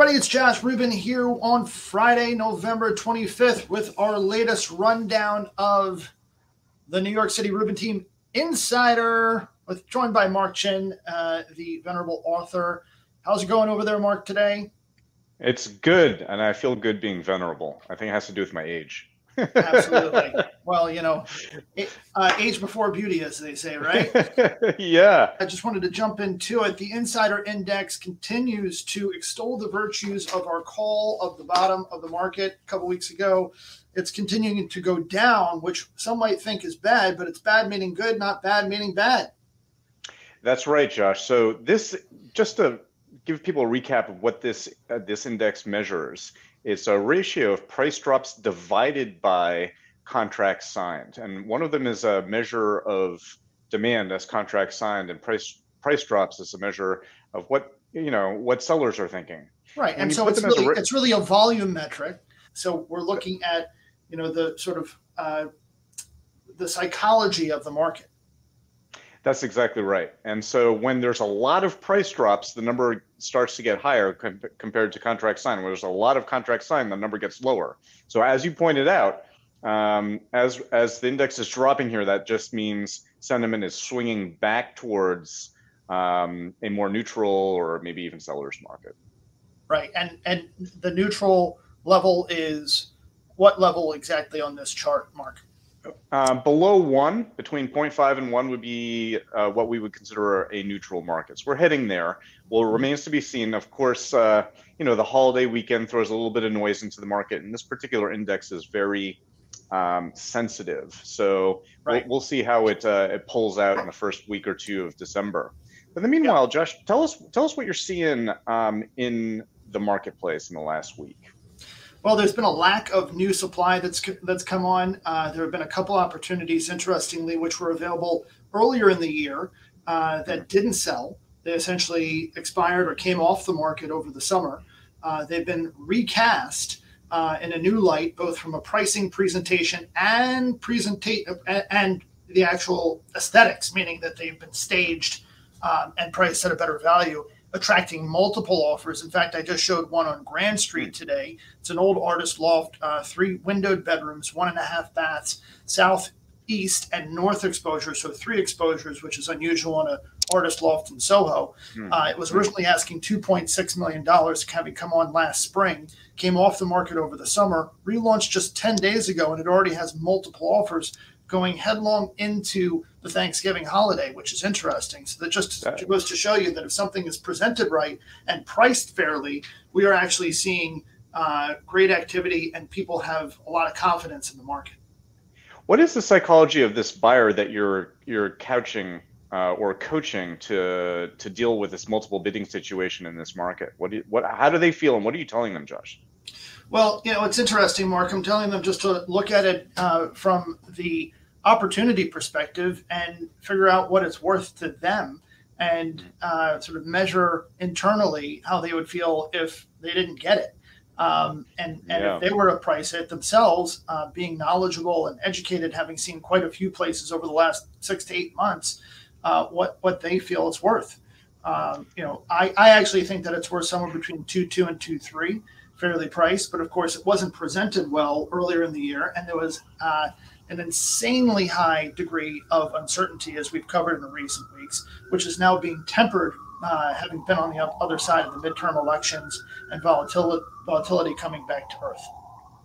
everybody, it's Josh Rubin here on Friday, November 25th with our latest rundown of the New York City Rubin Team Insider, joined by Mark Chin, the venerable author. How's it going over there, Mark, today? It's good, and I feel good being venerable. I think it has to do with my age. Absolutely. Well, age before beauty, as they say, right? Yeah. I just wanted to jump into it. The Insider Index continues to extol the virtues of our call of the bottom of the market a couple weeks ago. It's continuing to go down, which some might think is bad, but it's bad meaning good, not bad meaning bad. That's right, Josh. So this, just to give people a recap of what this index measures, it's a ratio of price drops divided by contracts signed. And one of them is a measure of demand as contracts signed, and price drops is a measure of what sellers are thinking. Right. And so it's really a volume metric. So we're looking at, the sort of the psychology of the market. That's exactly right. And so when there's a lot of price drops, the number starts to get higher compared to contract signed. When there's a lot of contract signed, the number gets lower. So as you pointed out, as the index is dropping here, that just means sentiment is swinging back towards a more neutral or maybe even seller's market. Right. And the neutral level is what level exactly on this chart, Mark? Below 1, between 0.5 and 1 would be what we would consider a neutral market. So we're heading there. Well, it remains to be seen. Of course, the holiday weekend throws a little bit of noise into the market, and this particular index is very sensitive. So right. we'll see how it pulls out in the first week or two of December. But in the meanwhile, Josh, tell us what you're seeing in the marketplace in the last week. Well, there's been a lack of new supply that's come on. There have been a couple opportunities, interestingly, which were available earlier in the year that didn't sell. They essentially expired or came off the market over the summer. They've been recast in a new light, both from a pricing presentation and the actual aesthetics, meaning that they've been staged and priced at a better value, attracting multiple offers. In fact, I just showed one on Grand Street today. It's an old artist loft, 3 windowed bedrooms, 1.5 baths, southeast and north exposure, so 3 exposures, which is unusual in an artist loft in Soho. It was originally asking $2.6 million, having come on last spring, came off the market over the summer, relaunched just 10 days ago, and it already has multiple offers going headlong into the Thanksgiving holiday, which is interesting. So that just goes to show you that if something is presented right and priced fairly, we are actually seeing great activity and people have a lot of confidence in the market. What is the psychology of this buyer that you're couching or coaching to deal with this multiple bidding situation in this market? How do they feel, and what are you telling them, Josh? Well, it's interesting, Mark. I'm telling them just to look at it from the opportunity perspective and figure out what it's worth to them, and sort of measure internally how they would feel if they didn't get it. If they were to price it themselves, being knowledgeable and educated, having seen quite a few places over the last 6 to 8 months, what they feel it's worth. I actually think that it's worth somewhere between 2.2 and 2.3, fairly priced, but of course it wasn't presented well earlier in the year, and there was an insanely high degree of uncertainty, as we've covered in the recent weeks, which is now being tempered, having been on the other side of the midterm elections and volatility coming back to earth.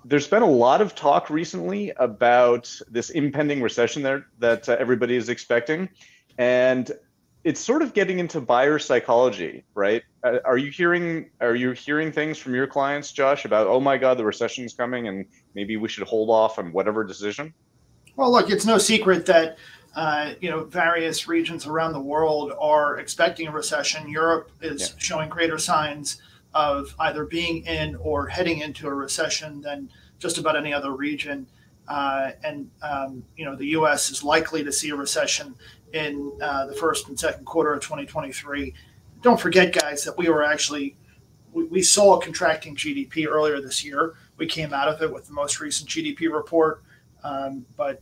There's been a lot of talk recently about this impending recession that everybody is expecting, and it's sort of getting into buyer psychology, right? Are you hearing things from your clients, Josh, about, oh my God, the recession is coming and maybe we should hold off on whatever decision? Well, look, it's no secret that various regions around the world are expecting a recession. Europe is showing greater signs of either being in or heading into a recession than just about any other region. The U.S. is likely to see a recession in the first and second quarter of 2023. Don't forget, guys, that we saw a contracting GDP earlier this year. We came out of it with the most recent GDP report, but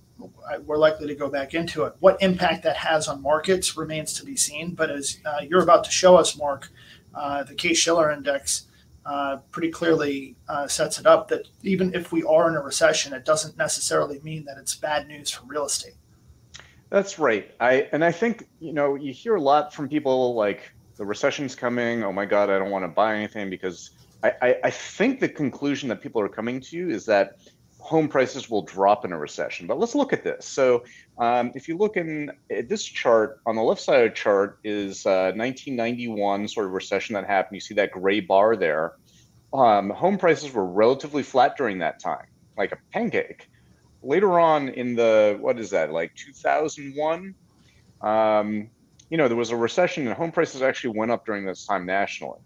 we're likely to go back into it. What impact that has on markets remains to be seen. But as you're about to show us, Mark, the Case-Shiller Index pretty clearly sets it up that even if we are in a recession, it doesn't necessarily mean that it's bad news for real estate. That's right. I think, you hear a lot from people like the recession's coming. Oh my God, I don't want to buy anything because I think the conclusion that people are coming to is that home prices will drop in a recession. But let's look at this. So if you look at this chart, on the left side of the chart is 1991 sort of recession that happened. You see that gray bar there. Home prices were relatively flat during that time, like a pancake. Later on in what is that, like 2001, there was a recession and home prices actually went up during this time nationally.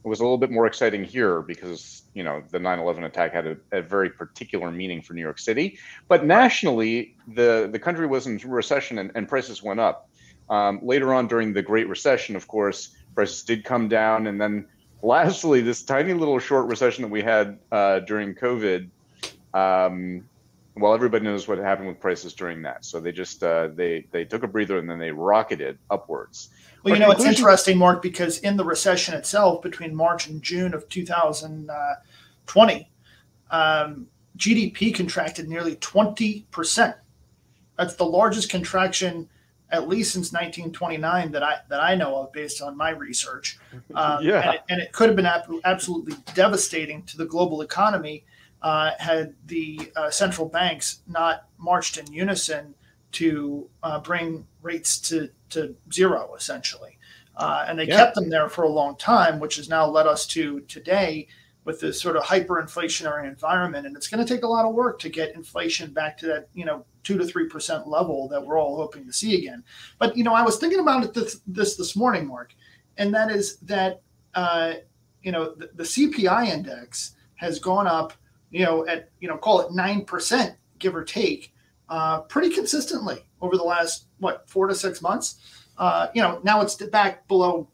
It was a little bit more exciting here because, the 9/11 attack had a very particular meaning for New York City. But nationally, the country was in recession and prices went up. Later on during the Great Recession, of course, prices did come down. And then lastly, this tiny little short recession that we had during COVID, well, everybody knows what happened with prices during that. So they just they took a breather and then they rocketed upwards. Well, it's interesting, Mark, because in the recession itself, between March and June of 2020, GDP contracted nearly 20%. That's the largest contraction, at least since 1929, that I know of, based on my research. Yeah. And it could have been absolutely devastating to the global economy had the central banks not marched in unison to bring rates to zero, essentially. And they kept them there for a long time, which has now led us to today with this sort of hyperinflationary environment. And it's going to take a lot of work to get inflation back to that, 2 to 3% level that we're all hoping to see again. But, I was thinking about it this morning, Mark, and that is that, the CPI index has gone up, at, call it 9%, give or take, pretty consistently over the last, 4 to 6 months. Now it's back below,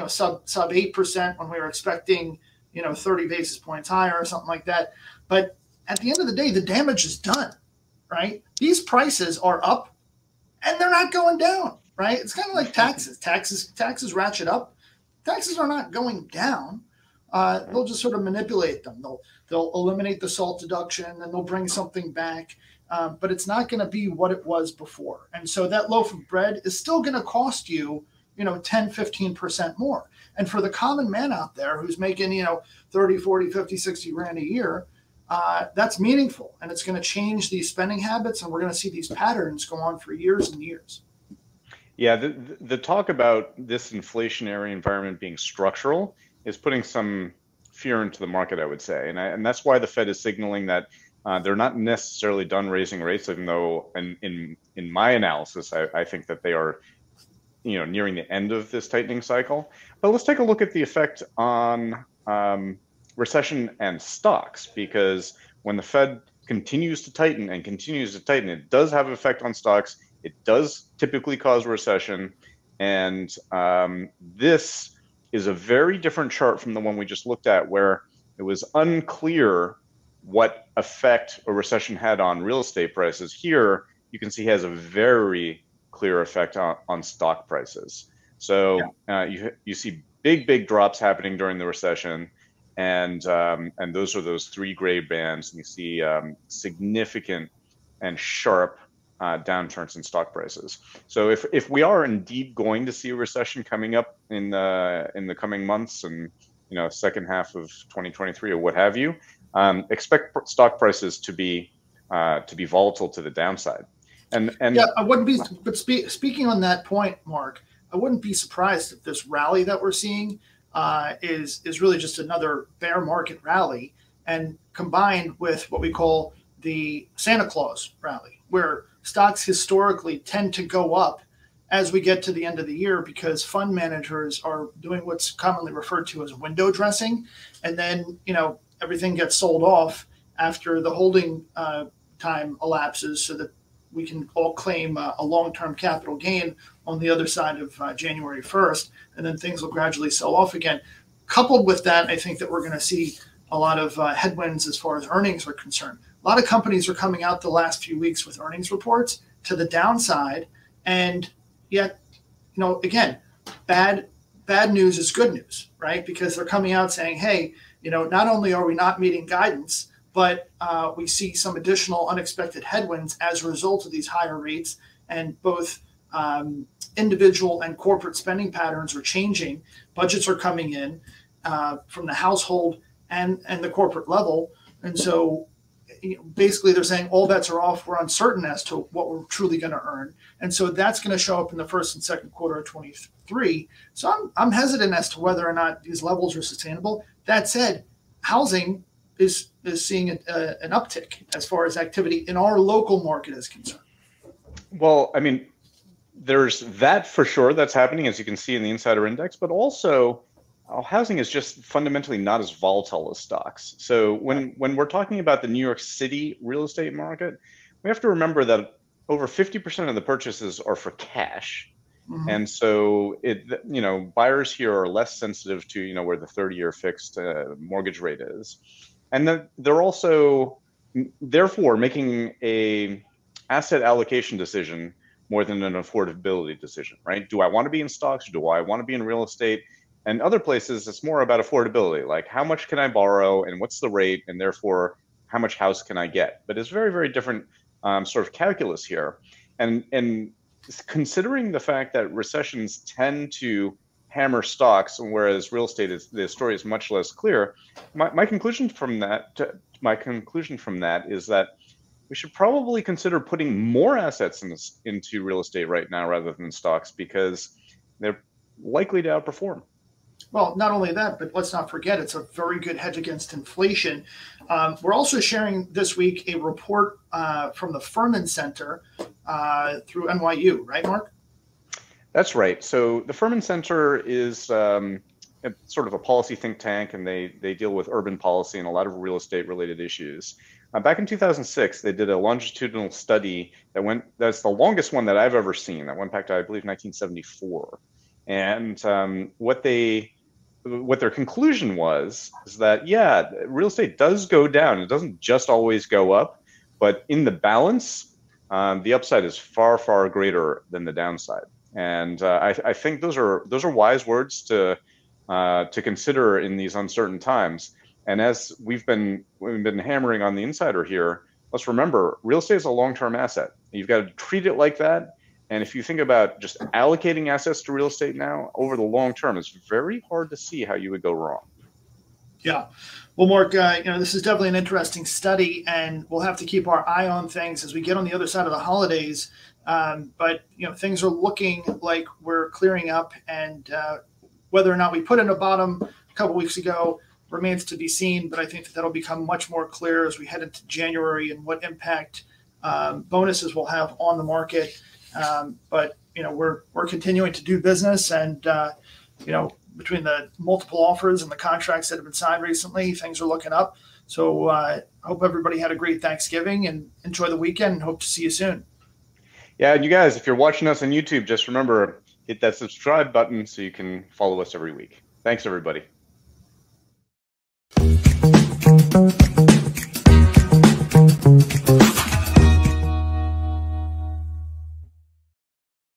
sub 8% when we were expecting, 30 basis points higher or something like that. But at the end of the day, the damage is done, right? These prices are up and they're not going down, right? It's kind of like taxes. Taxes ratchet up. Taxes are not going down. They'll just sort of manipulate them. They'll eliminate the SALT deduction and they'll bring something back. But it's not going to be what it was before. And so that loaf of bread is still going to cost you, 10, 15% more. And for the common man out there who's making, 30, 40, 50, 60 grand a year, that's meaningful. And it's going to change these spending habits. And we're going to see these patterns go on for years and years. Yeah, the talk about this inflationary environment being structural is putting some fear into the market, I would say. And that's why the Fed is signaling that they're not necessarily done raising rates, even though in my analysis, I think that they are, nearing the end of this tightening cycle. But let's take a look at the effect on recession and stocks, because when the Fed continues to tighten, it does have an effect on stocks. It does typically cause recession. And this is a very different chart from the one we just looked at, where it was unclear what effect a recession had on real estate prices. Here, you can see has a very clear effect on stock prices. So you see big drops happening during the recession, and those are those 3 gray bands, and you see significant and sharp downturns in stock prices. So if we are indeed going to see a recession coming up in the coming months and second half of 2023 or what have you, expect stock prices to be volatile to the downside. And yeah, I wouldn't be. But speaking on that point, Mark, I wouldn't be surprised if this rally that we're seeing is really just another bear market rally, and combined with what we call the Santa Claus rally, where stocks historically tend to go up as we get to the end of the year because fund managers are doing what's commonly referred to as window dressing, and then everything gets sold off after the holding time elapses, so that we can all claim a long-term capital gain on the other side of January 1st, and then things will gradually sell off again. Coupled with that, I think that we're going to see a lot of headwinds as far as earnings are concerned. A lot of companies are coming out the last few weeks with earnings reports to the downside, and yet, again, bad news is good news, right? Because they're coming out saying, hey, not only are we not meeting guidance, but we see some additional unexpected headwinds as a result of these higher rates, and both individual and corporate spending patterns are changing. Budgets are coming in from the household and the corporate level. And so basically they're saying all bets are off. We're uncertain as to what we're truly going to earn. And so that's going to show up in the first and second quarter of 23. So I'm hesitant as to whether or not these levels are sustainable. That said, housing is seeing an uptick as far as activity in our local market is concerned. Well, I mean, there's that for sure that's happening, as you can see in the Insider Index, but also housing is just fundamentally not as volatile as stocks. So when we're talking about the New York City real estate market, we have to remember that over 50% of the purchases are for cash. Mm-hmm. And so buyers here are less sensitive to, where the 30-year fixed mortgage rate is. And they're also therefore making a asset allocation decision more than an affordability decision, right? Do I want to be in stocks? Or do I want to be in real estate? And other places, it's more about affordability, like how much can I borrow and what's the rate, and therefore how much house can I get? But it's very, very different sort of calculus here. And considering the fact that recessions tend to hammer stocks, whereas real estate the story is much less clear, my conclusion from that is that we should probably consider putting more assets into real estate right now rather than stocks, because they're likely to outperform. Well, not only that, but let's not forget it's a very good hedge against inflation. We're also sharing this week a report from the Furman Center through NYU, right, Mark? That's right. So the Furman Center is sort of a policy think tank, and they deal with urban policy and a lot of real estate related issues. Back in 2006, they did a longitudinal study that's the longest one that I've ever seen. That went back to, I believe, 1974. And what their conclusion is that, yeah, real estate does go down. It doesn't just always go up, but in the balance, the upside is far, far greater than the downside. And I think those are wise words to consider in these uncertain times. And as we've been hammering on the Insider here, let's remember, real estate is a long-term asset. You've got to treat it like that. And if you think about just allocating assets to real estate now over the long term, it's very hard to see how you would go wrong. Yeah. Well, Mark, this is definitely an interesting study, and we'll have to keep our eye on things as we get on the other side of the holidays. But things are looking like we're clearing up, and whether or not we put in a bottom a couple weeks ago remains to be seen. But I think that'll become much more clear as we head into January and what impact bonuses will have on the market. But we're continuing to do business, and between the multiple offers and the contracts that have been signed recently, things are looking up. So I hope everybody had a great Thanksgiving and enjoy the weekend, and hope to see you soon. Yeah, and you guys, if you're watching us on YouTube, just remember, hit that subscribe button so you can follow us every week. Thanks, everybody.